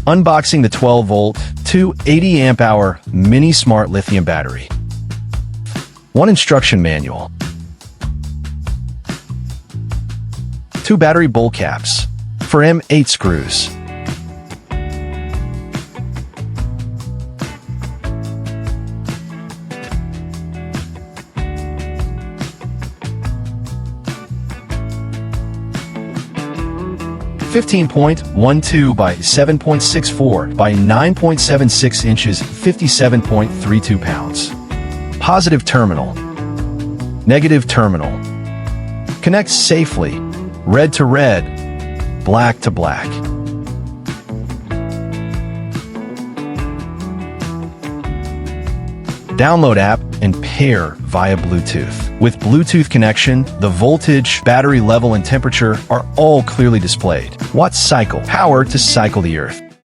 Unboxing the 12V 280Ah Mini Smart Lithium Battery. 1 Instruction Manual. 2 battery bowl caps for M8 screws. (15.12 by 7.64 by 9.76 inches, 57.32 pounds). Positive terminal. Negative terminal. Connects safely. Red to red. Black to black. Download app and pair via Bluetooth. With Bluetooth connection, the voltage, battery level, and temperature are all clearly displayed. WattCycle, power to cycle the earth.